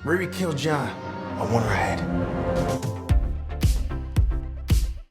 Riri killed John. I want her head.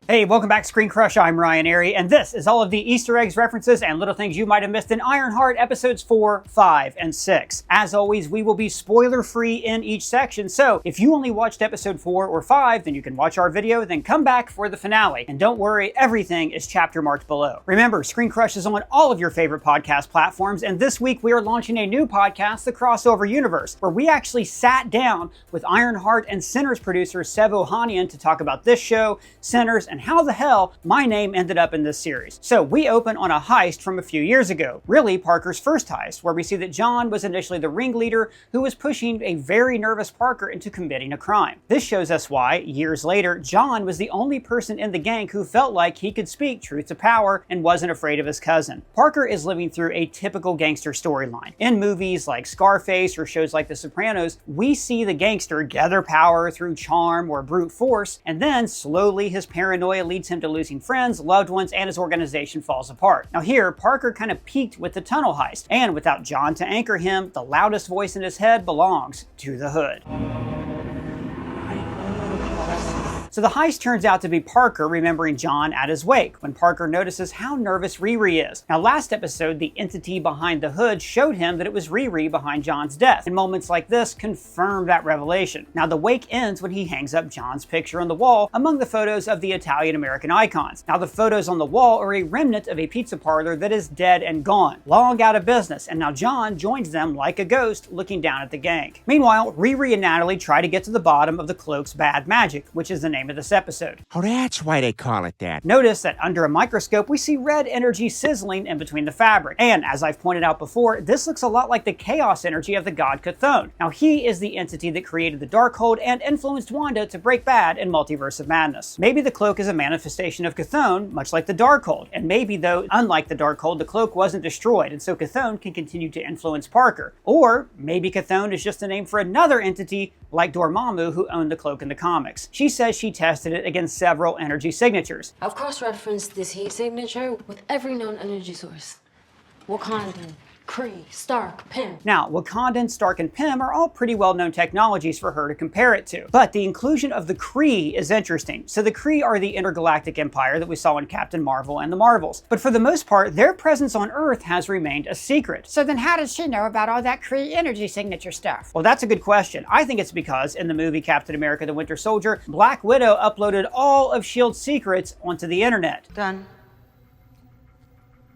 Hey, welcome back to ScreenCrush. I'm Ryan Airy, and this is all of the Easter eggs, references, and little things you might have missed in Ironheart episodes 4, 5, and 6. As always, we will be spoiler-free in each section, so if you only watched episode 4 or 5, then you can watch our video, then come back for the finale. And don't worry, everything is chapter marked below. Remember, ScreenCrush is on all of your favorite podcast platforms, and this week we are launching a new podcast, The Crossover Universe, where we actually sat down with Ironheart and Sinners producer Sev Ohanian to talk about this show, Sinners, and how the hell my name ended up in this series. So we open on a heist from a few years ago, really Parker's first heist, where we see that John was initially the ringleader who was pushing a very nervous Parker into committing a crime. This shows us why, years later, John was the only person in the gang who felt like he could speak truth to power and wasn't afraid of his cousin. Parker is living through a typical gangster storyline. In movies like Scarface or shows like The Sopranos, we see the gangster gather power through charm or brute force, and then slowly his paranoia leads him to losing friends, loved ones, and his organization falls apart. Now here, Parker kind of peaked with the tunnel heist, and without John to anchor him, the loudest voice in his head belongs to the hood. So the heist turns out to be Parker remembering John at his wake, when Parker notices how nervous Riri is. Now last episode, the entity behind the hood showed him that it was Riri behind John's death, and moments like this confirm that revelation. Now the wake ends when he hangs up John's picture on the wall among the photos of the Italian-American icons. Now the photos on the wall are a remnant of a pizza parlor that is dead and gone, long out of business, and now John joins them like a ghost looking down at the gang. Meanwhile, Riri and Natalie try to get to the bottom of the cloak's bad magic, which is the name of this episode. Oh, that's why they call it that. Notice that under a microscope, we see red energy sizzling in between the fabric. And as I've pointed out before, this looks a lot like the chaos energy of the god Chthon. Now, he is the entity that created the Darkhold and influenced Wanda to break bad in Multiverse of Madness. Maybe the cloak is a manifestation of Chthon, much like the Darkhold. And maybe, though, unlike the Darkhold, the cloak wasn't destroyed, and so Chthon can continue to influence Parker. Or maybe Chthon is just a name for another entity like Dormammu, who owned the cloak in the comics. She says she tested it against several energy signatures. I've cross-referenced this heat signature with every known energy source. Wakandan, Kree, Stark, Pym. Now, Wakandan, Stark, and Pym are all pretty well-known technologies for her to compare it to. But the inclusion of the Kree is interesting. So the Kree are the intergalactic empire that we saw in Captain Marvel and the Marvels. But for the most part, their presence on Earth has remained a secret. So then how does she know about all that Kree energy signature stuff? Well, that's a good question. I think it's because in the movie Captain America the Winter Soldier, Black Widow uploaded all of S.H.I.E.L.D.'s secrets onto the internet. Done.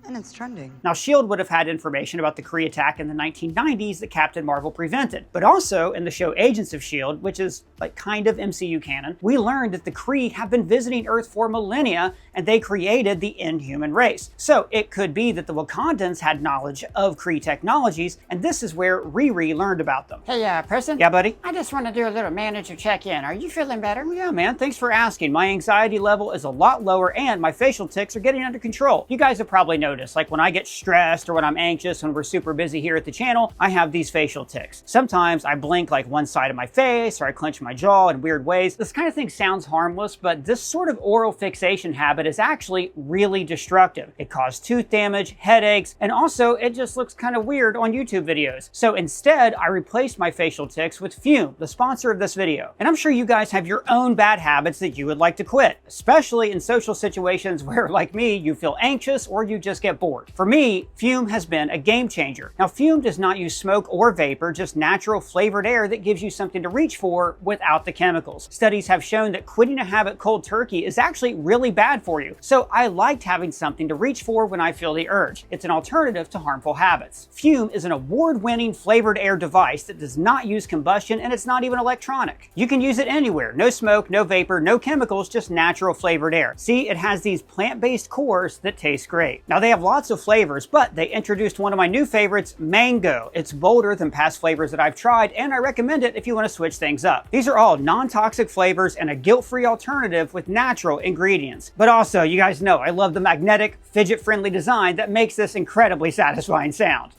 And it's trending. Now, S.H.I.E.L.D. would have had information about the Kree attack in the 1990s that Captain Marvel prevented. But also, in the show Agents of S.H.I.E.L.D., which is like kind of MCU canon, we learned that the Kree have been visiting Earth for millennia, and they created the Inhuman race. So it could be that the Wakandans had knowledge of Kree technologies, and this is where Riri learned about them. Hey, person? Yeah, buddy? I just want to do a little manager check-in. Are you feeling better? Yeah, man, thanks for asking. My anxiety level is a lot lower, and my facial tics are getting under control. You guys have probably noticed, like when I get stressed or when I'm anxious, when we're super busy here at the channel, I have these facial tics. Sometimes I blink like one side of my face, or I clench my jaw in weird ways. This kind of thing sounds harmless, but this sort of oral fixation habit is actually really destructive. It caused tooth damage, headaches, and also it just looks kind of weird on YouTube videos. So instead, I replaced my facial tics with Fume, the sponsor of this video. And I'm sure you guys have your own bad habits that you would like to quit, especially in social situations where, like me, you feel anxious or you just get bored. For me, Fume has been a game changer. Now, Fume does not use smoke or vapor, just natural flavored air that gives you something to reach for without the chemicals. Studies have shown that quitting a habit cold turkey is actually really bad for you. So I liked having something to reach for when I feel the urge. It's an alternative to harmful habits. Fume is an award-winning flavored air device that does not use combustion, and it's not even electronic. You can use it anywhere. No smoke, no vapor, no chemicals, just natural flavored air. See, it has these plant-based cores that taste great. Now, they have lots of flavors, but they introduced one of my new favorites, mango. It's bolder than past flavors that I've tried, and I recommend it if you want to switch things up. These are all non-toxic flavors and a guilt-free alternative with natural ingredients. But also, you guys know I love the magnetic, fidget-friendly design that makes this incredibly satisfying sound.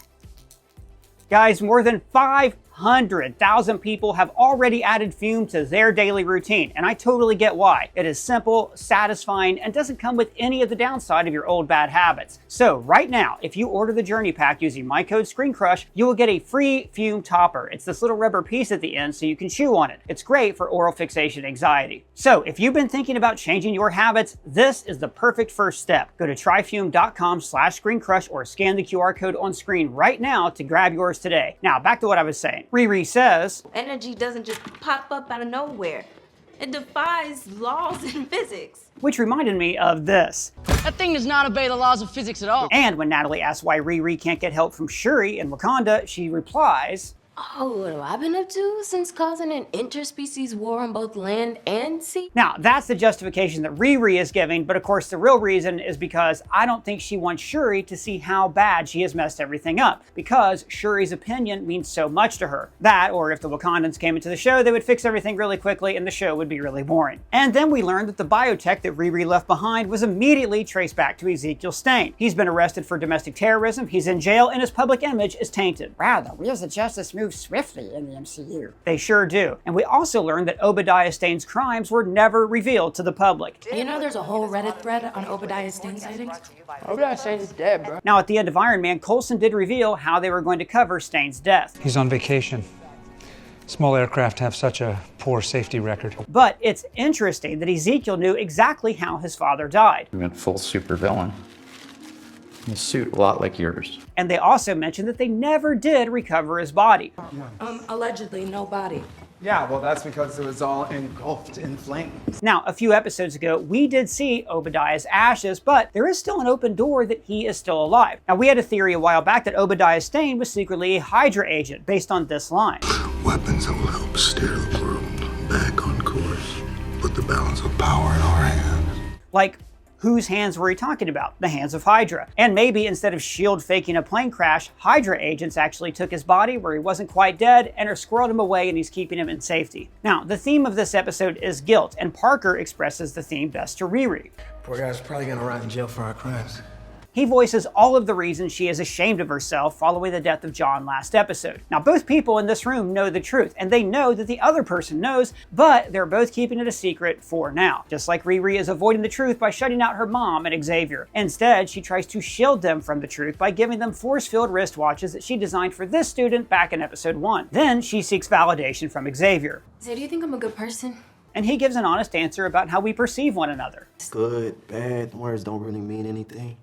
Guys, more than 500 100,000 people have already added fume to their daily routine, and I totally get why. It is simple, satisfying, and doesn't come with any of the downside of your old bad habits. So right now, if you order the Journey Pack using my code ScreenCrush, you will get a free fume topper. It's this little rubber piece at the end so you can chew on it. It's great for oral fixation anxiety. So if you've been thinking about changing your habits, this is the perfect first step. Go to tryfume.com/ScreenCrush or scan the QR code on screen right now to grab yours today. Now back to what I was saying. Riri says, energy doesn't just pop up out of nowhere. It defies laws in physics. Which reminded me of this. That thing does not obey the laws of physics at all. And when Natalie asks why Riri can't get help from Shuri in Wakanda, she replies, Oh, what have I been up to since causing an interspecies war on both land and sea? Now, that's the justification that Riri is giving, but of course the real reason is because I don't think she wants Shuri to see how bad she has messed everything up, because Shuri's opinion means so much to her. That, or if the Wakandans came into the show, they would fix everything really quickly and the show would be really boring. And then we learned that the biotech that Riri left behind was immediately traced back to Ezekiel Stane. He's been arrested for domestic terrorism, he's in jail, and his public image is tainted. Wow, the wheels of justice move swiftly in the MCU. They sure do. And we also learned that Obadiah Stane's crimes were never revealed to the public. You know there's a whole Reddit thread on Obadiah Stane sightings? Obadiah Stane is dead, bro. Now at the end of Iron Man, Coulson did reveal how they were going to cover Stane's death. He's on vacation. Small aircraft have such a poor safety record. But it's interesting that Ezekiel knew exactly how his father died. He went full supervillain. His suit a lot like yours. And they also mentioned that they never did recover his body. Allegedly, no body. Yeah, well, that's because it was all engulfed in flames. Now, a few episodes ago, we did see Obadiah's ashes, but there is still an open door that he is still alive. Now, we had a theory a while back that Obadiah Stane was secretly a Hydra agent based on this line. Weapons that will help steer the world back on course. Put the balance of power in our hands. Like, whose hands were he talking about? The hands of Hydra. And maybe instead of S.H.I.E.L.D. faking a plane crash, Hydra agents actually took his body where he wasn't quite dead and are squirreled him away and he's keeping him in safety. Now, the theme of this episode is guilt, and Parker expresses the theme best to Riri. Poor guy's probably gonna rot in jail for our crimes. He voices all of the reasons she is ashamed of herself following the death of John last episode. Now, both people in this room know the truth, and they know that the other person knows, but they're both keeping it a secret for now. Just like Riri is avoiding the truth by shutting out her mom and Xavier. Instead, she tries to shield them from the truth by giving them force-field wristwatches that she designed for this student back in episode 1. Then she seeks validation from Xavier. So do you think I'm a good person? And he gives an honest answer about how we perceive one another. Good, bad, words don't really mean anything.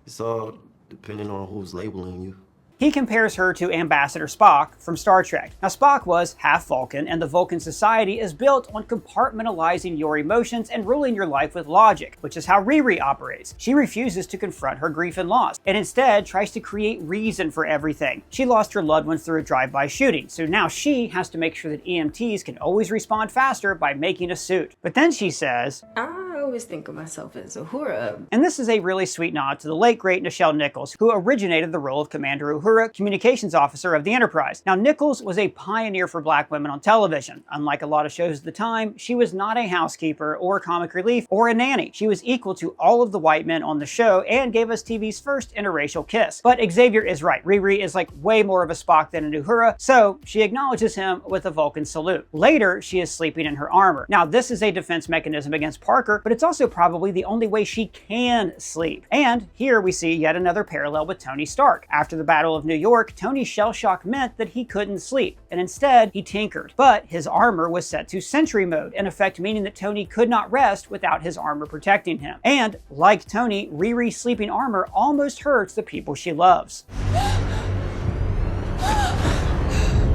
It's all depending on who's labeling you. He compares her to Ambassador Spock from Star Trek. Now, Spock was half Vulcan, and the Vulcan society is built on compartmentalizing your emotions and ruling your life with logic, which is how Riri operates. She refuses to confront her grief and loss, and instead tries to create reason for everything. She lost her loved ones through a drive-by shooting, so now she has to make sure that EMTs can always respond faster by making a suit. But then she says, I always think of myself as a Uhura. and this is a really sweet nod to the late great Nichelle Nichols, who originated the role of Commander Uhura, communications officer of the Enterprise. Now, Nichols was a pioneer for black women on television. Unlike a lot of shows at the time, she was not a housekeeper or comic relief or a nanny. She was equal to all of the white men on the show and gave us TV's first interracial kiss. But Xavier is right. Riri is like way more of a Spock than an Uhura, so she acknowledges him with a Vulcan salute. Later, she is sleeping in her armor. Now, this is a defense mechanism against Parker, but it's also probably the only way she can sleep. And here we see yet another parallel with Tony Stark. After the Battle of New York, Tony's shell shock meant that he couldn't sleep, and instead he tinkered. But his armor was set to sentry mode, in effect meaning that Tony could not rest without his armor protecting him. And like Tony, Riri's sleeping armor almost hurts the people she loves.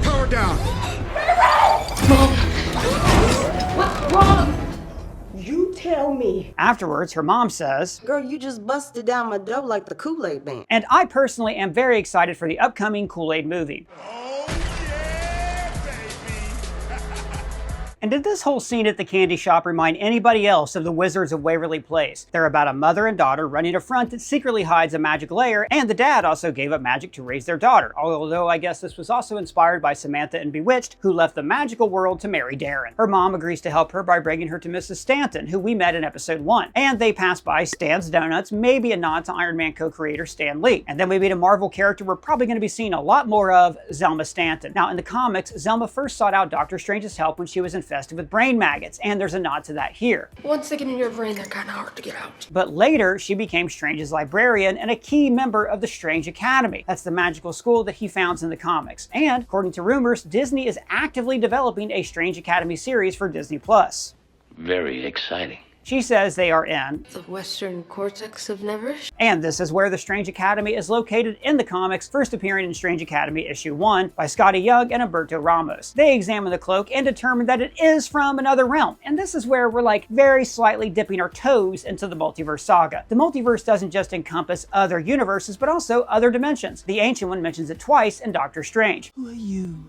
Power down! What's wrong? You tell me. Afterwards, her mom says, Girl, you just busted down my dough like the Kool-Aid man. and I personally am very excited for the upcoming Kool-Aid movie. And did this whole scene at the candy shop remind anybody else of the Wizards of Waverly Place? They're about a mother and daughter running a front that secretly hides a magic lair, and the dad also gave up magic to raise their daughter, although I guess this was also inspired by Samantha in Bewitched, who left the magical world to marry Darren. Her mom agrees to help her by bringing her to Mrs. Stanton, who we met in episode 1, and they pass by Stan's Donuts, maybe a nod to Iron Man co-creator Stan Lee. And then we meet a Marvel character we're probably going to be seeing a lot more of, Zelma Stanton. Now in the comics, Zelma first sought out Dr. Strange's help when she was infested with brain maggots, and there's a nod to that here. Once they get in your brain, they're kind of hard to get out. But later, she became Strange's librarian and a key member of the Strange Academy. That's the magical school that he founds in the comics. And according to rumors, Disney is actively developing a Strange Academy series for Disney+. Very exciting. She says they are in The western cortex of Neverish. And this is where the Strange Academy is located in the comics, first appearing in Strange Academy issue 1 by Scotty Young and Humberto Ramos. They examine the cloak and determine that it is from another realm. And this is where we're like very slightly dipping our toes into the multiverse saga. The multiverse doesn't just encompass other universes, but also other dimensions. The Ancient One mentions it twice in Doctor Strange. Who are you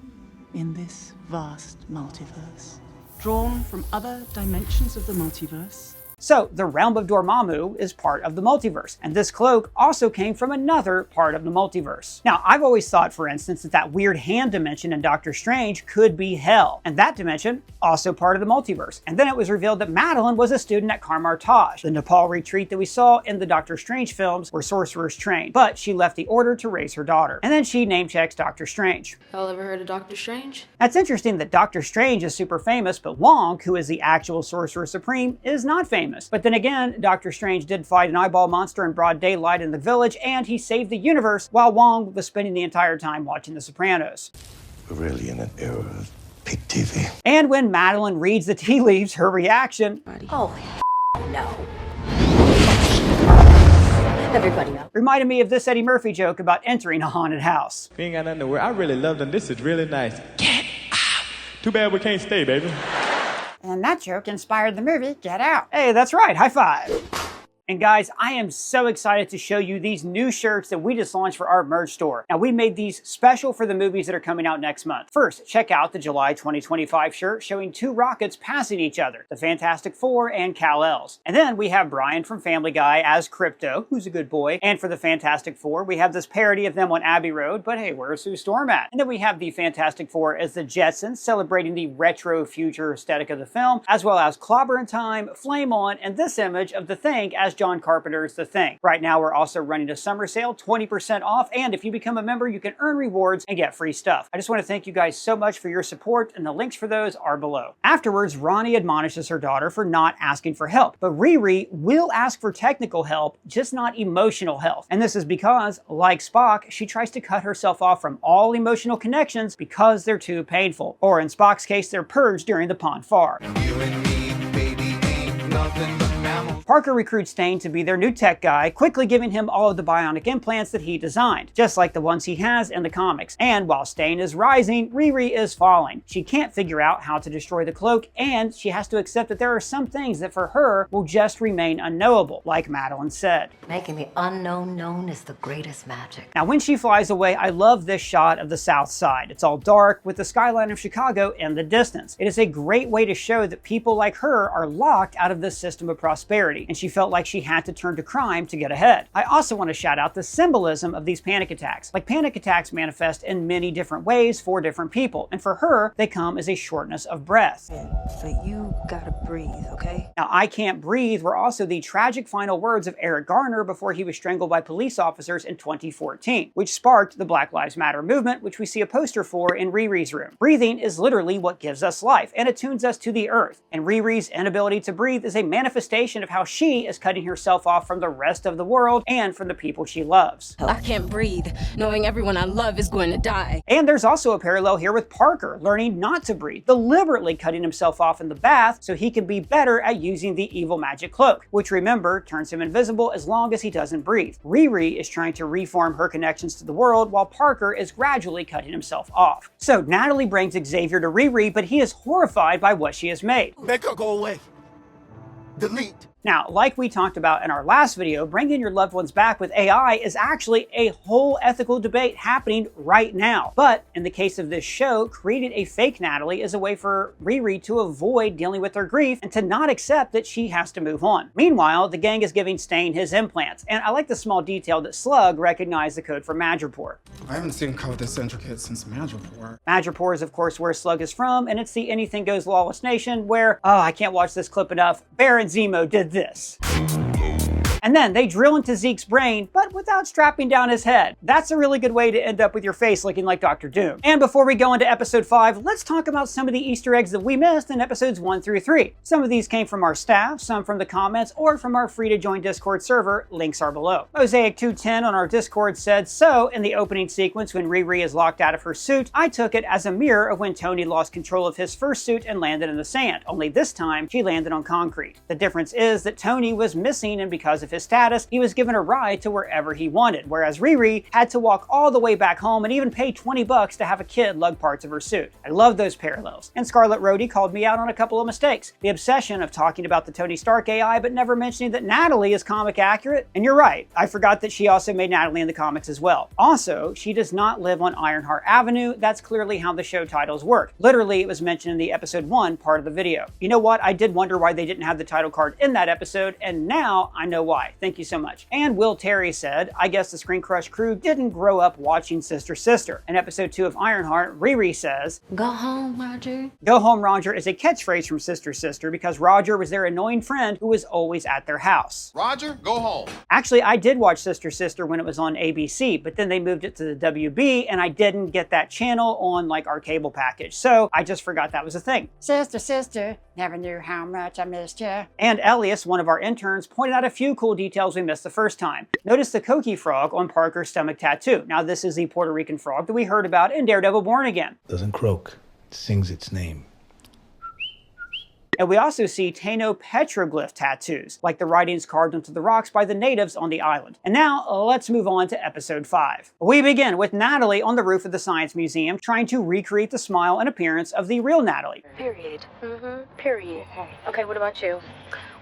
in this vast multiverse? Drawn from other dimensions of the multiverse? So, the realm of Dormammu is part of the multiverse, and this cloak also came from another part of the multiverse. Now, I've always thought, for instance, that weird hand dimension in Doctor Strange could be Hell, and that dimension also part of the multiverse. And then it was revealed that Madeline was a student at Karmartage, the Nepal retreat that we saw in the Doctor Strange films where sorcerers train, but she left the order to raise her daughter. And then she name-checks Doctor Strange. Y'all ever heard of Doctor Strange? That's interesting that Doctor Strange is super famous, but Wong, who is the actual Sorcerer Supreme, is not famous. But then again, Doctor Strange did fight an eyeball monster in broad daylight in the village, and he saved the universe while Wong was spending the entire time watching The Sopranos. We're really in an era of peak TV. And when Madeline reads the tea leaves, her reaction, Oh, no. Everybody up. Reminded me of this Eddie Murphy joke about entering a haunted house. We ain't got nothing to wear. I really love them. This is really nice. Get out. Too bad we can't stay, baby. And that joke inspired the movie Get Out. Hey, that's right, high five. And guys, I am so excited to show you these new shirts that we just launched for our merch store. Now, we made these special for the movies that are coming out next month. First, check out the July 2025 shirt showing two rockets passing each other, the Fantastic Four and Kal-Els. And then we have Brian from Family Guy as Crypto, who's a good boy. And for the Fantastic Four, we have this parody of them on Abbey Road, but hey, where's Sue Storm at? And then we have the Fantastic Four as the Jetsons, celebrating the retro future aesthetic of the film, as well as Clobber in Time, Flame On, and this image of The Thing as John Carpenter's The Thing. Right now, we're also running a summer sale, 20% off, and if you become a member, you can earn rewards and get free stuff. I just want to thank you guys so much for your support, and the links for those are below. Afterwards, Ronnie admonishes her daughter for not asking for help, but Riri will ask for technical help, just not emotional help. And this is because, like Spock, she tries to cut herself off from all emotional connections because they're too painful. Or in Spock's case, they're purged during the Pon farr. Parker recruits Stain to be their new tech guy, quickly giving him all of the bionic implants that he designed, just like the ones he has in the comics. And while Stain is rising, Riri is falling. She can't figure out how to destroy the cloak, and she has to accept that there are some things that for her will just remain unknowable, like Madeline said. Making the unknown known is the greatest magic. Now, when she flies away, I love this shot of the South Side. It's all dark with the skyline of Chicago in the distance. It is a great way to show that people like her are locked out of this system of prosperity, and she felt like she had to turn to crime to get ahead. I also want to shout out the symbolism of these panic attacks. Like, panic attacks manifest in many different ways for different people, and for her, they come as a shortness of breath. So you gotta breathe, okay? Now, I Can't Breathe were also the tragic final words of Eric Garner before he was strangled by police officers in 2014, which sparked the Black Lives Matter movement, which we see a poster for in Riri's room. Breathing is literally what gives us life, and attunes us to the earth, and Riri's inability to breathe is a manifestation of how she is cutting herself off from the rest of the world and from the people she loves. I can't breathe, knowing everyone I love is going to die. And there's also a parallel here with Parker learning not to breathe, deliberately cutting himself off in the bath so he can be better at using the evil magic cloak, which, remember, turns him invisible as long as he doesn't breathe. Riri is trying to reform her connections to the world, while Parker is gradually cutting himself off. So Natalie brings Xavier to Riri, but he is horrified by what she has made. Make her go away. Delete. Now, like we talked about in our last video, bringing your loved ones back with AI is actually a whole ethical debate happening right now. But in the case of this show, creating a fake Natalie is a way for Riri to avoid dealing with her grief and to not accept that she has to move on. Meanwhile, the gang is giving Stain his implants, and I like the small detail that Slug recognized the code for Madripoor. I haven't seen code this intricate since Madripoor. Madripoor is of course where Slug is from, and it's the Anything Goes Lawless Nation where, oh, I can't watch this clip enough, Baron Zemo did this. And then they drill into Zeke's brain, but without strapping down his head. That's a really good way to end up with your face looking like Dr. Doom. And before we go into episode 5, let's talk about some of the Easter eggs that we missed in episodes 1 through 3. Some of these came from our staff, some from the comments, or from our free to join Discord server. Links are below. Mosaic210 on our Discord said, so in the opening sequence when Riri is locked out of her suit, I took it as a mirror of when Tony lost control of his first suit and landed in the sand, only this time she landed on concrete. The difference is that Tony was missing, and because of his status, he was given a ride to wherever he wanted, whereas Riri had to walk all the way back home and even pay $20 to have a kid lug parts of her suit. I love those parallels. And Scarlet Rhodey called me out on a couple of mistakes. The obsession of talking about the Tony Stark AI but never mentioning that Natalie is comic accurate. And you're right, I forgot that she also made Natalie in the comics as well. Also, she does not live on Ironheart Avenue. That's clearly how the show titles work. Literally, it was mentioned in the episode 1 part of the video. You know what? I did wonder why they didn't have the title card in that episode, and now I know why. Thank you so much. And Will Terry said, I guess the ScreenCrush crew didn't grow up watching Sister Sister. In episode 2 of Ironheart, Riri says, Go home, Roger. Go home, Roger is a catchphrase from Sister Sister because Roger was their annoying friend who was always at their house. Roger, go home. Actually, I did watch Sister Sister when it was on ABC, but then they moved it to the WB and I didn't get that channel on like our cable package. So I just forgot that was a thing. Sister, sister, never knew how much I missed you. And Elias, one of our interns, pointed out a few cool details we missed the first time. Notice the Coqui frog on Parker's stomach tattoo. Now this is the Puerto Rican frog that we heard about in Daredevil Born Again. Doesn't croak, it sings its name. And we also see Taino petroglyph tattoos, like the writings carved into the rocks by the natives on the island. And now, let's move on to episode 5. We begin with Natalie on the roof of the Science Museum trying to recreate the smile and appearance of the real Natalie. Period. Period. Okay, what about you?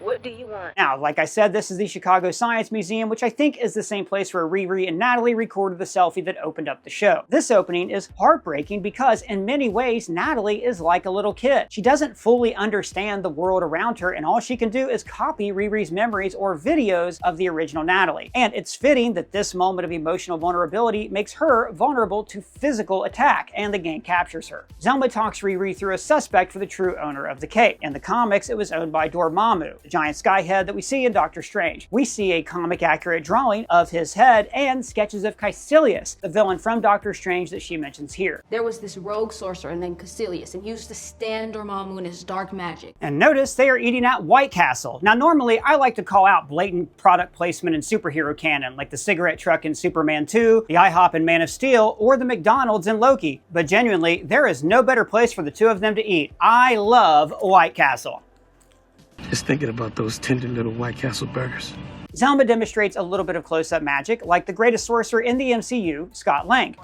What do you want? Now, like I said, this is the Chicago Science Museum, which I think is the same place where Riri and Natalie recorded the selfie that opened up the show. This opening is heartbreaking because in many ways, Natalie is like a little kid. She doesn't fully understand the world around her, and all she can do is copy Riri's memories or videos of the original Natalie. And it's fitting that this moment of emotional vulnerability makes her vulnerable to physical attack, and the gang captures her. Zelma talks Riri through a suspect for the true owner of the cape. In the comics, it was owned by Dormammu, the giant sky head that we see in Doctor Strange. We see a comic-accurate drawing of his head and sketches of Caecilius, the villain from Doctor Strange that she mentions here. There was this rogue sorcerer named Caecilius, and he used to stand Dormammu in his dark magic. And notice they are eating at White Castle. Now normally I like to call out blatant product placement in superhero canon, like the cigarette truck in Superman 2, the IHOP in Man of Steel, or the McDonald's in Loki. But genuinely, there is no better place for the two of them to eat. I love White Castle. Just thinking about those tender little White Castle burgers. Zelma demonstrates a little bit of close-up magic, like the greatest sorcerer in the MCU, Scott Lang.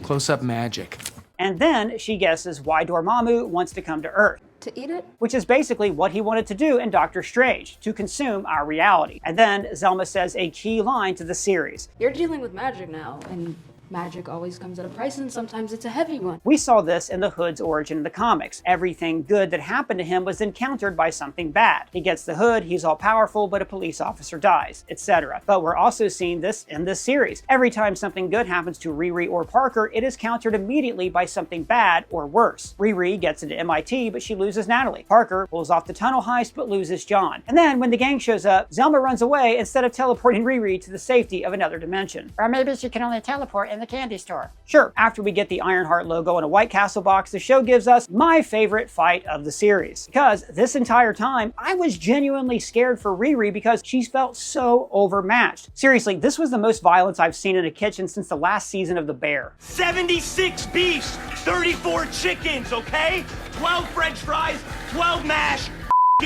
Close-up magic. And then she guesses why Dormammu wants to come to Earth. To eat it? Which is basically what he wanted to do in Doctor Strange, to consume our reality. And then Zelma says a key line to the series. You're dealing with magic now, and magic always comes at a price, and sometimes it's a heavy one. We saw this in the Hood's origin in the comics. Everything good that happened to him was encountered by something bad. He gets the Hood, he's all powerful, but a police officer dies, etc. But we're also seeing this in this series. Every time something good happens to Riri or Parker, it is countered immediately by something bad or worse. Riri gets into MIT, but she loses Natalie. Parker pulls off the tunnel heist, but loses John. And then when the gang shows up, Zelma runs away instead of teleporting Riri to the safety of another dimension. Or maybe she can only teleport in the candy store. Sure, after we get the Ironheart logo in a White Castle box, the show gives us my favorite fight of the series. Because this entire time, I was genuinely scared for Riri because she felt so overmatched. Seriously, this was the most violence I've seen in a kitchen since the last season of The Bear. 76 beefs, 34 chickens, okay? 12 french fries, 12 mash,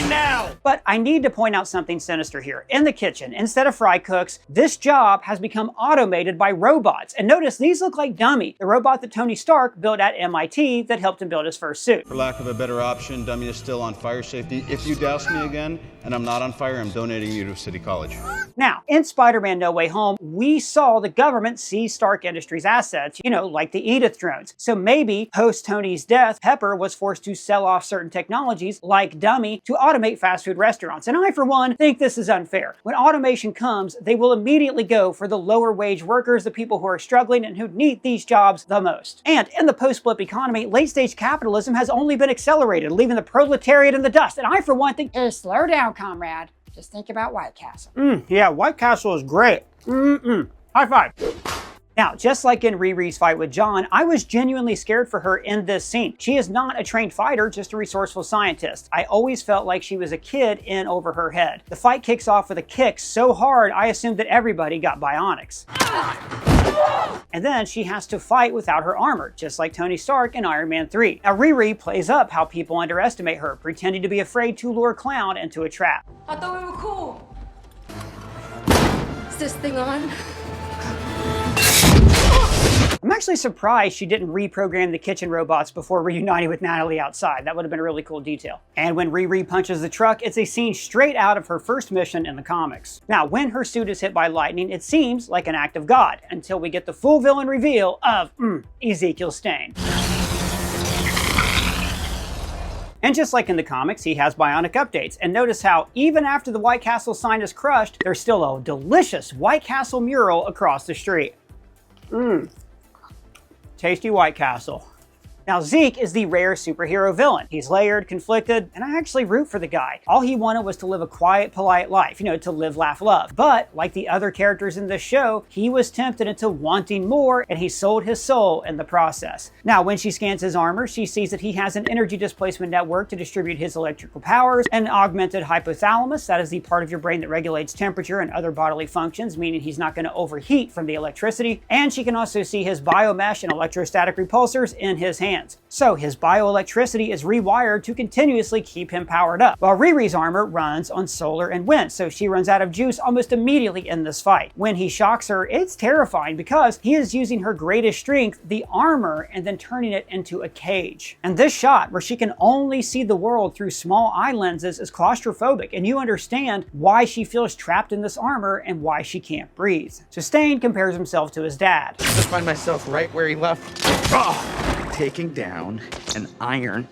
now! But I need to point out something sinister here. In the kitchen, instead of fry cooks, this job has become automated by robots. And notice these look like Dummy, the robot that Tony Stark built at MIT that helped him build his first suit. For lack of a better option, Dummy is still on fire safety. If you douse me again and I'm not on fire, I'm donating you to City College. Now, in Spider-Man No Way Home, we saw the government seize Stark Industries assets, you know, like the Edith drones. So maybe post Tony's death, Pepper was forced to sell off certain technologies, like Dummy, to automate fast food restaurants. And I, for one, think this is unfair. When automation comes, they will immediately go for the lower wage workers, the people who are struggling and who need these jobs the most. And in the post-blip economy, late-stage capitalism has only been accelerated, leaving the proletariat in the dust. And I, for one, think, Hey, slow down, comrade. Just think about White Castle. Yeah, White Castle is great. High five. Now, just like in Riri's fight with John, I was genuinely scared for her in this scene. She is not a trained fighter, just a resourceful scientist. I always felt like she was a kid in over her head. The fight kicks off with a kick so hard, I assumed that everybody got bionics. And then she has to fight without her armor, just like Tony Stark in Iron Man 3. Now, Riri plays up how people underestimate her, pretending to be afraid to lure Clown into a trap. I thought we were cool. Is this thing on? I'm actually surprised she didn't reprogram the kitchen robots before reuniting with Natalie outside. That would have been a really cool detail. And when Riri punches the truck, it's a scene straight out of her first mission in the comics. Now, when her suit is hit by lightning, it seems like an act of God, until we get the full villain reveal of, Ezekiel Stane. And just like in the comics, he has bionic updates. And notice how, even after the White Castle sign is crushed, there's still a delicious White Castle mural across the street. Tasty White Castle. Now, Zeke is the rare superhero villain. He's layered, conflicted, and I actually root for the guy. All he wanted was to live a quiet, polite life, to live, laugh, love. But, like the other characters in this show, he was tempted into wanting more, and he sold his soul in the process. Now, when she scans his armor, she sees that he has an energy displacement network to distribute his electrical powers, an augmented hypothalamus, that is the part of your brain that regulates temperature and other bodily functions, meaning he's not going to overheat from the electricity, and she can also see his biomesh and electrostatic repulsors in his hands. So his bioelectricity is rewired to continuously keep him powered up, while Riri's armor runs on solar and wind, so she runs out of juice almost immediately in this fight. When he shocks her, it's terrifying because he is using her greatest strength, the armor, and then turning it into a cage. And this shot, where she can only see the world through small eye lenses, is claustrophobic, and you understand why she feels trapped in this armor and why she can't breathe. So Stane compares himself to his dad. I find myself right where he left. Taking down an iron.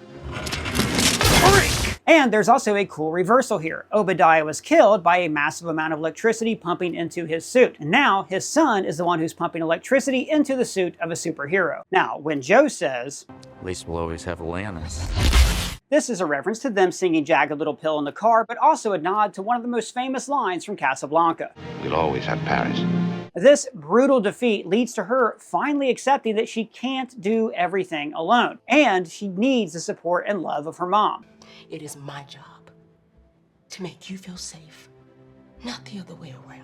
And there's also a cool reversal here. Obadiah was killed by a massive amount of electricity pumping into his suit. And now his son is the one who's pumping electricity into the suit of a superhero. Now, when Joe says, At least we'll always have Alanis. This is a reference to them singing Jagged Little Pill in the car, but also a nod to one of the most famous lines from Casablanca. We'll always have Paris. This brutal defeat leads to her finally accepting that she can't do everything alone, and she needs the support and love of her mom. It is my job to make you feel safe, not the other way around.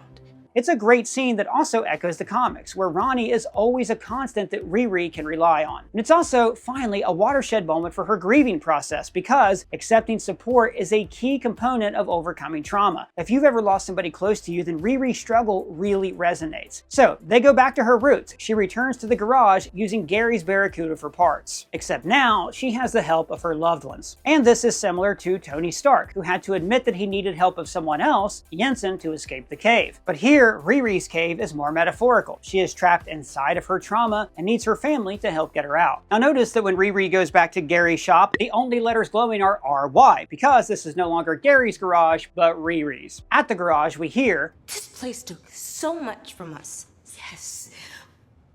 It's a great scene that also echoes the comics, where Ronnie is always a constant that Riri can rely on. And it's also, finally, a watershed moment for her grieving process, because accepting support is a key component of overcoming trauma. If you've ever lost somebody close to you, then Riri's struggle really resonates. So, they go back to her roots. She returns to the garage using Gary's Barracuda for parts. Except now, she has the help of her loved ones. And this is similar to Tony Stark, who had to admit that he needed help of someone else, Jensen, to escape the cave. But here, Riri's cave is more metaphorical. She is trapped inside of her trauma and needs her family to help get her out. Now notice that when Riri goes back to Gary's shop, the only letters glowing are RY, because this is no longer Gary's garage, but Riri's. At the garage, we hear, This place took so much from us. Yes,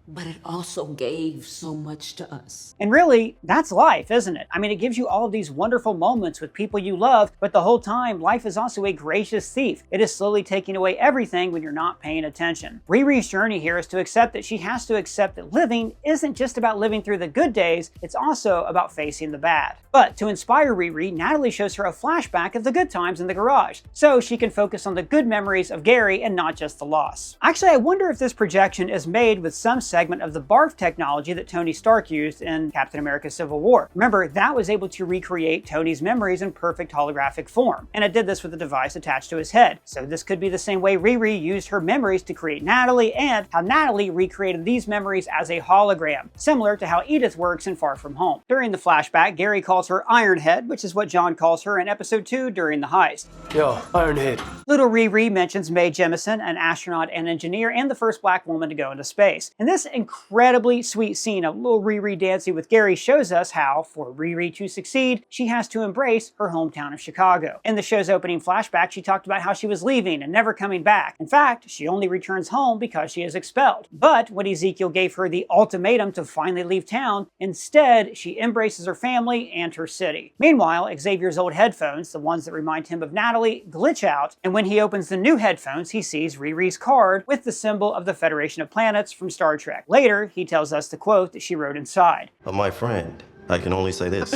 but it also gave so much to us. and really, that's life, isn't it? I mean, it gives you all of these wonderful moments with people you love, but the whole time, life is also a gracious thief. It is slowly taking away everything when you're not paying attention. Riri's journey here is to accept that she has to accept that living isn't just about living through the good days, it's also about facing the bad. But to inspire Riri, Natalie shows her a flashback of the good times in the garage, so she can focus on the good memories of Gary and not just the loss. Actually, I wonder if this projection is made with some segment of the barf technology that Tony Stark used in Captain America Civil War. Remember, that was able to recreate Tony's memories in perfect holographic form, and it did this with a device attached to his head. So this could be the same way Riri used her memories to create Natalie, and how Natalie recreated these memories as a hologram, similar to how Edith works in Far From Home. During the flashback, Gary calls her Ironhead, which is what John calls her in episode 2 during the heist. Yo, Ironhead. Little Riri mentions Mae Jemison, an astronaut and engineer, and the first black woman to go into space. And this incredibly sweet scene of little Riri dancing with Gary shows us how, for Riri to succeed, she has to embrace her hometown of Chicago. In the show's opening flashback, she talked about how she was leaving and never coming back. In fact, she only returns home because she is expelled. But when Ezekiel gave her the ultimatum to finally leave town, instead, she embraces her family and her city. Meanwhile, Xavier's old headphones, the ones that remind him of Natalie, glitch out, and when he opens the new headphones, he sees Riri's card with the symbol of the Federation of Planets from Star Trek. Later, he tells us the quote that she wrote inside. My friend, I can only say this.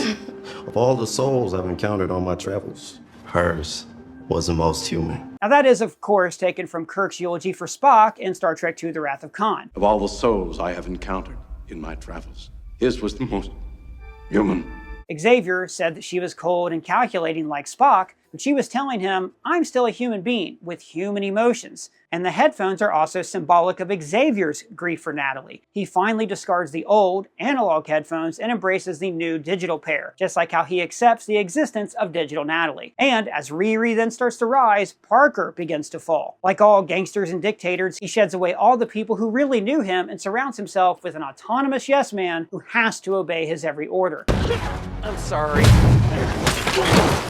Of all the souls I've encountered on my travels, hers was the most human. Now that is, of course, taken from Kirk's eulogy for Spock in Star Trek II: The Wrath of Khan. Of all the souls I have encountered in my travels, his was the most human. Xavier said that she was cold and calculating like Spock, but she was telling him, I'm still a human being with human emotions. And the headphones are also symbolic of Xavier's grief for Natalie. He finally discards the old, analog headphones and embraces the new digital pair, just like how he accepts the existence of digital Natalie. And as Riri then starts to rise, Parker begins to fall. Like all gangsters and dictators, he sheds away all the people who really knew him and surrounds himself with an autonomous yes man who has to obey his every order. I'm sorry.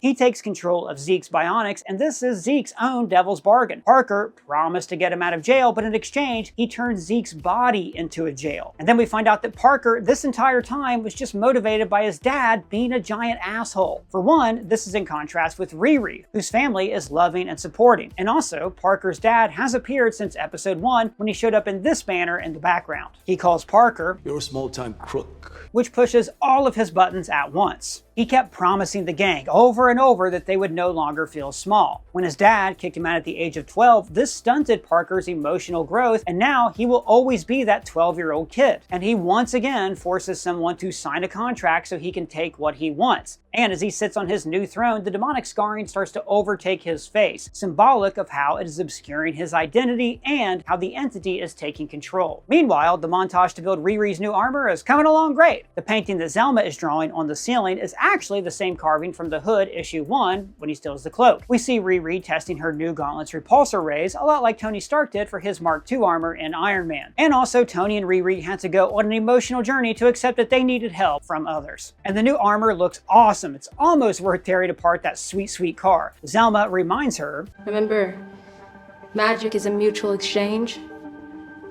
He takes control of Zeke's bionics, and this is Zeke's own devil's bargain. Parker promised to get him out of jail, but in exchange, he turns Zeke's body into a jail. And then we find out that Parker, this entire time, was just motivated by his dad being a giant asshole. For one, this is in contrast with Riri, whose family is loving and supporting. And also, Parker's dad has appeared since episode 1 when he showed up in this banner in the background. He calls Parker, "You're a small-time crook," which pushes all of his buttons at once. He kept promising the gang over and over that they would no longer feel small. When his dad kicked him out at the age of 12, this stunted Parker's emotional growth, and now he will always be that 12-year-old kid. And he once again forces someone to sign a contract so he can take what he wants. And as he sits on his new throne, the demonic scarring starts to overtake his face, symbolic of how it is obscuring his identity and how the entity is taking control. Meanwhile, the montage to build Riri's new armor is coming along great. The painting that Zelma is drawing on the ceiling is actually the same carving from The Hood issue 1 when he steals the cloak. We see Riri testing her new gauntlet's repulsor rays, a lot like Tony Stark did for his Mark II armor in Iron Man. And also, Tony and Riri had to go on an emotional journey to accept that they needed help from others. And the new armor looks awesome. It's almost worth tearing apart that sweet, sweet car. Zelma reminds her, Remember, magic is a mutual exchange.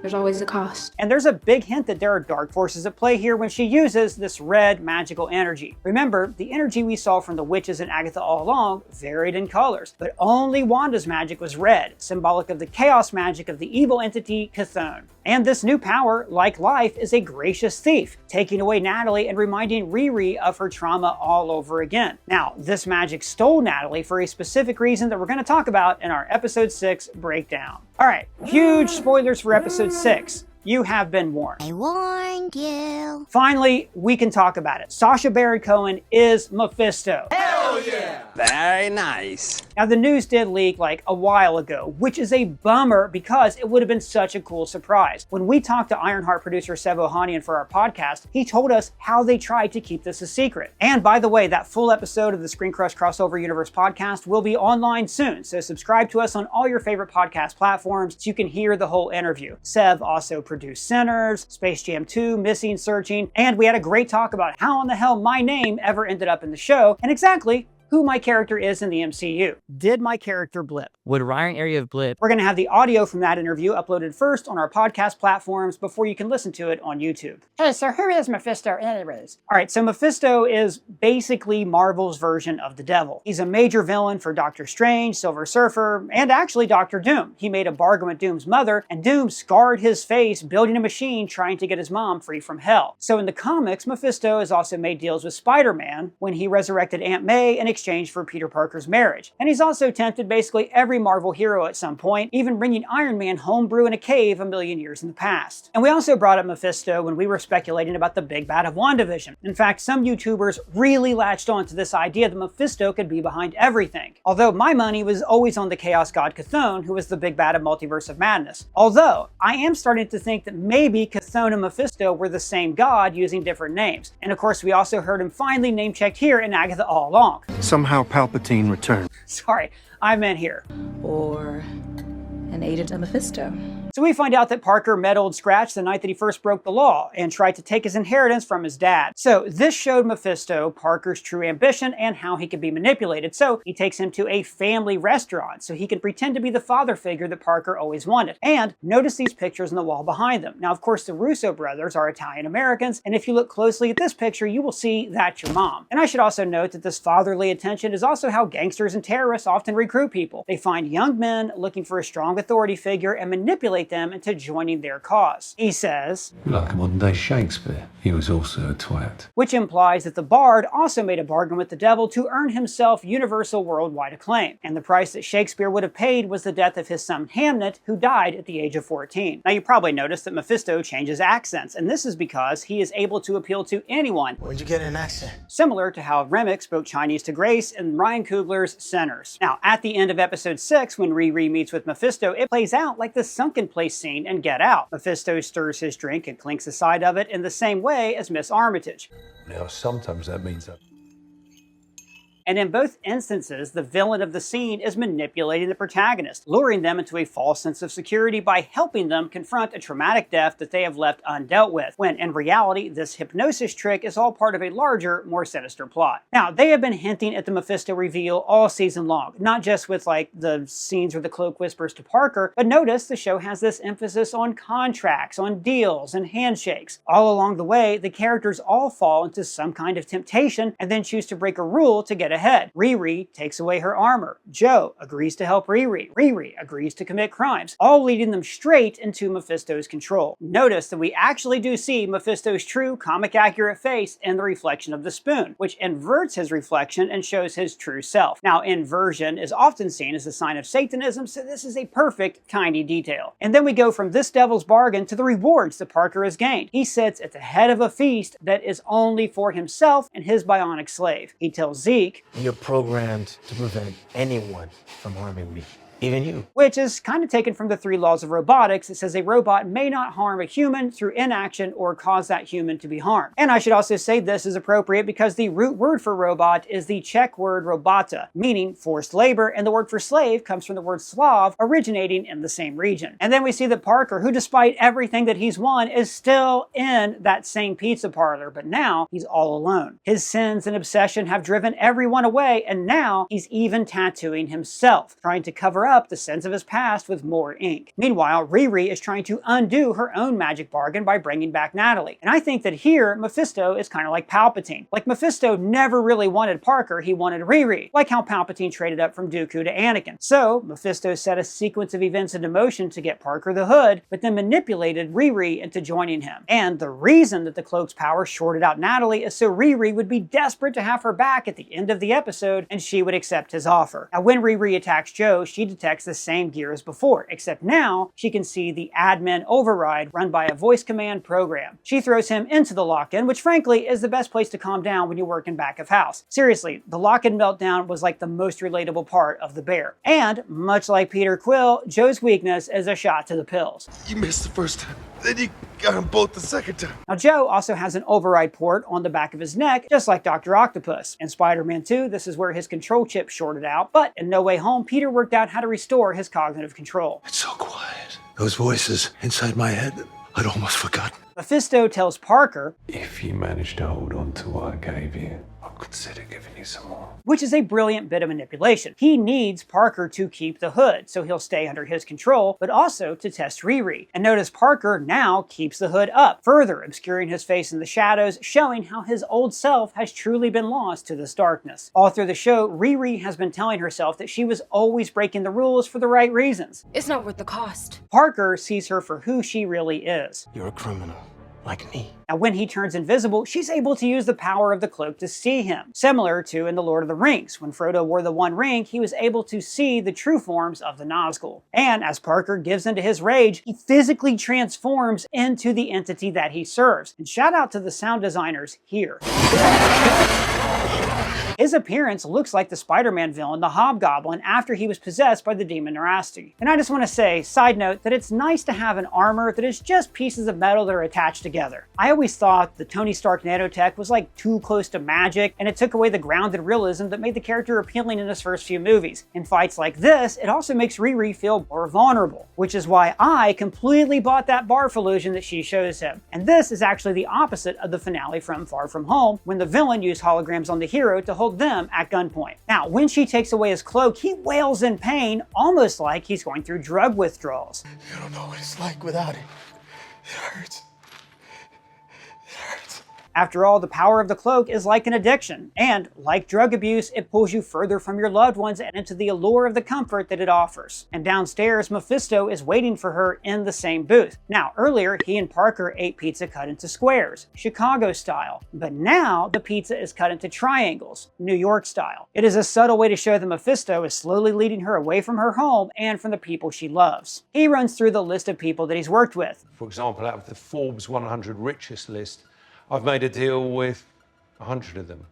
There's always a cost. And there's a big hint that there are dark forces at play here when she uses this red magical energy. Remember, the energy we saw from the witches and Agatha all along varied in colors, but only Wanda's magic was red, symbolic of the chaos magic of the evil entity Chthon. And this new power, like life, is a gracious thief, taking away Natalie and reminding Riri of her trauma all over again. Now, this magic stole Natalie for a specific reason that we're going to talk about in our episode 6 breakdown. Alright, huge spoilers for episode 6. You have been warned. I warned you. Finally, we can talk about it. Sacha Baron Cohen is Mephisto. Hell yeah! Very nice. Now, the news did leak like a while ago, which is a bummer because it would have been such a cool surprise. When we talked to Ironheart producer Sev Ohanian for our podcast, he told us how they tried to keep this a secret. And by the way, that full episode of the ScreenCrush Crossover Universe podcast will be online soon, so subscribe to us on all your favorite podcast platforms so you can hear the whole interview. Sev also produced Sinners, Space Jam 2, Missing Searching, and we had a great talk about how in the hell my name ever ended up in the show, and exactly who my character is in the MCU. Did my character blip? Would Ryan area of blip? We're going to have the audio from that interview uploaded first on our podcast platforms before you can listen to it on YouTube. Hey, so who is Mephisto anyways? All right, so Mephisto is basically Marvel's version of the devil. He's a major villain for Doctor Strange, Silver Surfer, and actually Doctor Doom. He made a bargain with Doom's mother, and Doom scarred his face building a machine trying to get his mom free from hell. So in the comics, Mephisto has also made deals with Spider-Man when he resurrected Aunt May in exchange for Peter Parker's marriage. And he's also tempted basically every Marvel hero at some point, even bringing Iron Man homebrew in a cave a million years in the past. And we also brought up Mephisto when we were speculating about the big bad of WandaVision. In fact, some YouTubers really latched on to this idea that Mephisto could be behind everything. Although my money was always on the Chaos God Chthon, who was the big bad of Multiverse of Madness. Although, I am starting to think that maybe Chthon and Mephisto were the same god using different names. And of course, we also heard him finally name-checked here in Agatha all along. Somehow Palpatine returned. Sorry, I meant here. Or an agent of Mephisto. So we find out that Parker met Old Scratch the night that he first broke the law and tried to take his inheritance from his dad. So this showed Mephisto Parker's true ambition and how he could be manipulated. So he takes him to a family restaurant so he can pretend to be the father figure that Parker always wanted. And notice these pictures on the wall behind them. Now, of course, the Russo brothers are Italian Americans, and if you look closely at this picture, you will see that's your mom. And I should also note that this fatherly attention is also how gangsters and terrorists often recruit people. They find young men looking for a strong authority figure and manipulate them into joining their cause. He says, like a modern-day Shakespeare, he was also a twat. Which implies that the Bard also made a bargain with the devil to earn himself universal worldwide acclaim. And the price that Shakespeare would have paid was the death of his son Hamnet, who died at the age of 14. Now you probably noticed that Mephisto changes accents, and this is because he is able to appeal to anyone. Where'd you get an accent? Similar to how Remick spoke Chinese to Grace in Ryan Coogler's Sinners. Now, at the end of episode 6, when Riri meets with Mephisto, it plays out like the sunken place scene and Get Out. Mephisto stirs his drink and clinks the side of it in the same way as Miss Armitage. Now, sometimes that means that. And in both instances, the villain of the scene is manipulating the protagonist, luring them into a false sense of security by helping them confront a traumatic death that they have left undealt with, when in reality, this hypnosis trick is all part of a larger, more sinister plot. Now, they have been hinting at the Mephisto reveal all season long, not just with like the scenes where the cloak whispers to Parker, but notice the show has this emphasis on contracts, on deals, and handshakes. All along the way, the characters all fall into some kind of temptation and then choose to break a rule to get ahead. Riri takes away her armor. Joe agrees to help Riri. Riri agrees to commit crimes, all leading them straight into Mephisto's control. Notice that we actually do see Mephisto's true comic-accurate face in the reflection of the spoon, which inverts his reflection and shows his true self. Now, inversion is often seen as a sign of Satanism, so this is a perfect, tiny detail. And then we go from this devil's bargain to the rewards that Parker has gained. He sits at the head of a feast that is only for himself and his bionic slave. He tells Zeke, "You're programmed to prevent anyone from harming me, even you." Which is kind of taken from the 3 laws of robotics. It says a robot may not harm a human through inaction or cause that human to be harmed. And I should also say this is appropriate because the root word for robot is the Czech word robota, meaning forced labor, and the word for slave comes from the word Slav, originating in the same region. And then we see that Parker, who despite everything that he's won, is still in that same pizza parlor, but now he's all alone. His sins and obsession have driven everyone away, and now he's even tattooing himself, trying to cover up the sins of his past with more ink. Meanwhile, Riri is trying to undo her own magic bargain by bringing back Natalie. And I think that here, Mephisto is kind of like Palpatine. Like Mephisto never really wanted Parker, he wanted Riri. Like how Palpatine traded up from Dooku to Anakin. So, Mephisto set a sequence of events into motion to get Parker the Hood, but then manipulated Riri into joining him. And the reason that the cloak's power shorted out Natalie is so Riri would be desperate to have her back at the end of the episode, and she would accept his offer. Now, when Riri attacks Joe, she detects the same gear as before, except now she can see the admin override run by a voice command program. She throws him into the lock-in, which frankly is the best place to calm down when you work in back of house. Seriously, the lock-in meltdown was like the most relatable part of The Bear. And, much like Peter Quill, Joe's weakness is a shot to the pills. You missed the first time, then you got them both the second time. Now, Joe also has an override port on the back of his neck, just like Dr. Octopus. In Spider-Man 2, this is where his control chip shorted out, but in No Way Home, Peter worked out how to restore his cognitive control. It's so quiet. Those voices inside my head, I'd almost forgotten. Mephisto tells Parker, If you manage to hold on to what I gave you, I'll consider giving you some more. Which is a brilliant bit of manipulation. He needs Parker to keep the hood, so he'll stay under his control, but also to test Riri. And notice Parker now keeps the hood up, further obscuring his face in the shadows, showing how his old self has truly been lost to this darkness. All through the show, Riri has been telling herself that she was always breaking the rules for the right reasons. It's not worth the cost. Parker sees her for who she really is. You're a criminal. Like me. Now, when he turns invisible, she's able to use the power of the cloak to see him, similar to in The Lord of the Rings. When Frodo wore the One Ring, he was able to see the true forms of the Nazgul. And as Parker gives into his rage, he physically transforms into the entity that he serves. And shout out to the sound designers here. His appearance looks like the Spider-Man villain, the Hobgoblin, after he was possessed by the demon Nerasti. And I just want to say, side note, that it's nice to have an armor that is just pieces of metal that are attached together. I always thought the Tony Stark nanotech was like too close to magic, and it took away the grounded realism that made the character appealing in his first few movies. In fights like this, it also makes Riri feel more vulnerable, which is why I completely bought that barf illusion that she shows him. And this is actually the opposite of the finale from Far From Home, when the villain used holograms on the hero to hold them at gunpoint. Now, when she takes away his cloak, he wails in pain, almost like he's going through drug withdrawals. You don't know what it's like without it. It hurts. After all, the power of the cloak is like an addiction, and like drug abuse, it pulls you further from your loved ones and into the allure of the comfort that it offers. And downstairs, Mephisto is waiting for her in the same booth. Now, earlier, he and Parker ate pizza cut into squares, Chicago style, but now the pizza is cut into triangles, New York style. It is a subtle way to show that Mephisto is slowly leading her away from her home and from the people she loves. He runs through the list of people that he's worked with. For example, out of the Forbes 100 richest list, I've made a deal with 100 of them,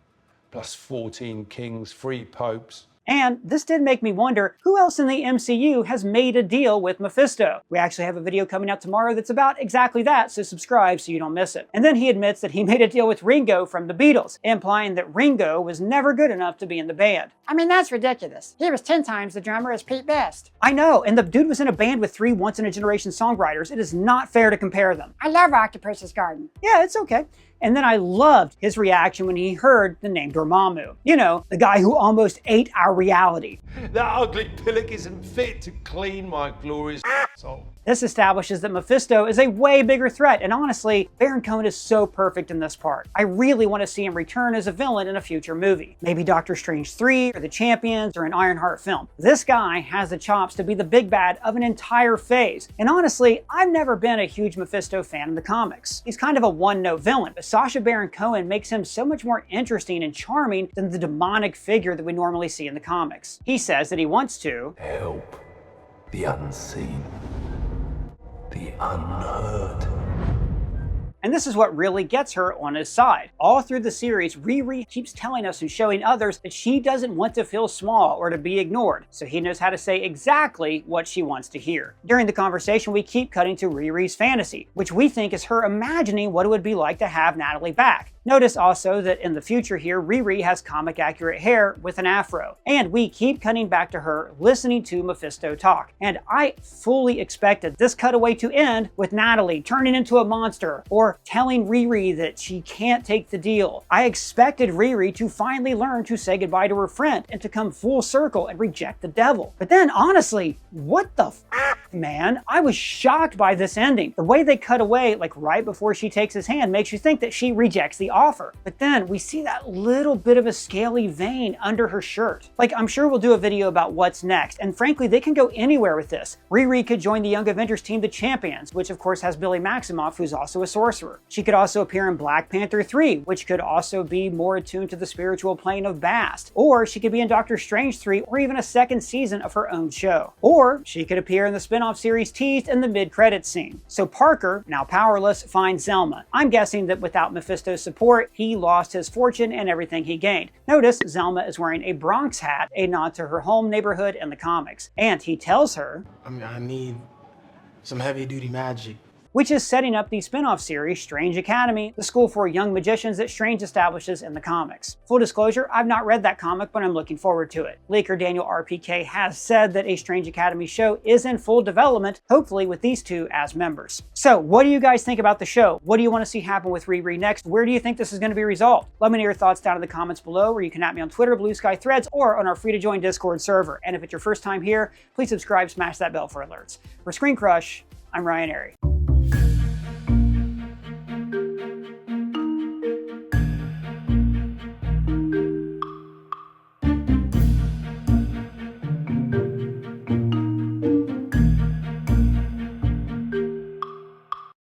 plus 14 kings, 3 popes. And this did make me wonder, who else in the MCU has made a deal with Mephisto? We actually have a video coming out tomorrow that's about exactly that, so subscribe so you don't miss it. And then he admits that he made a deal with Ringo from the Beatles, implying that Ringo was never good enough to be in the band. I mean, that's ridiculous. He was 10 times the drummer as Pete Best. I know, and the dude was in a band with 3 once-in-a-generation songwriters. It is not fair to compare them. I love Octopus's Garden. Yeah, it's okay. And then I loved his reaction when he heard the name Dormammu. You know, the guy who almost ate our reality. That ugly pillock isn't fit to clean my glorious soul. This establishes that Mephisto is a way bigger threat, and honestly, Baron Cohen is so perfect in this part. I really want to see him return as a villain in a future movie. Maybe Doctor Strange 3, or The Champions, or an Ironheart film. This guy has the chops to be the big bad of an entire phase. And honestly, I've never been a huge Mephisto fan in the comics. He's kind of a one-note villain, but Sacha Baron Cohen makes him so much more interesting and charming than the demonic figure that we normally see in the comics. He says that he wants to help the unseen, the unheard. And this is what really gets her on his side. All through the series, Riri keeps telling us and showing others that she doesn't want to feel small or to be ignored, so he knows how to say exactly what she wants to hear. During the conversation, we keep cutting to Riri's fantasy, which we think is her imagining what it would be like to have Natalie back. Notice also that in the future here, Riri has comic-accurate hair with an afro. And we keep cutting back to her listening to Mephisto talk. And I fully expected this cutaway to end with Natalie turning into a monster or telling Riri that she can't take the deal. I expected Riri to finally learn to say goodbye to her friend and to come full circle and reject the devil. But then honestly, what the f, man? I was shocked by this ending. The way they cut away, like right before she takes his hand, makes you think that she rejects the offer. But then we see that little bit of a scaly vein under her shirt. Like, I'm sure we'll do a video about what's next, and frankly, they can go anywhere with this. Riri could join the Young Avengers team, the Champions, which of course has Billy Maximoff, who's also a sorcerer. She could also appear in Black Panther 3, which could also be more attuned to the spiritual plane of Bast. Or she could be in Doctor Strange 3, or even a second season of her own show. Or she could appear in the spin-off series teased in the mid-credits scene. So Parker, now powerless, finds Zelma. I'm guessing that without Mephisto's support, he lost his fortune and everything he gained. Notice Zelma is wearing a Bronx hat, a nod to her home neighborhood in the comics. And he tells her, I need some heavy-duty magic. Which is setting up the spin-off series Strange Academy, the school for young magicians that Strange establishes in the comics. Full disclosure, I've not read that comic, but I'm looking forward to it. Leaker Daniel RPK has said that a Strange Academy show is in full development, hopefully with these two as members. So what do you guys think about the show? What do you want to see happen with Riri next? Where do you think this is going to be resolved? Let me know your thoughts down in the comments below, or you can at me on Twitter, Blue Sky Threads, or on our free-to-join Discord server. And if it's your first time here, please subscribe, smash that bell for alerts. For ScreenCrush, I'm Ryan Airy.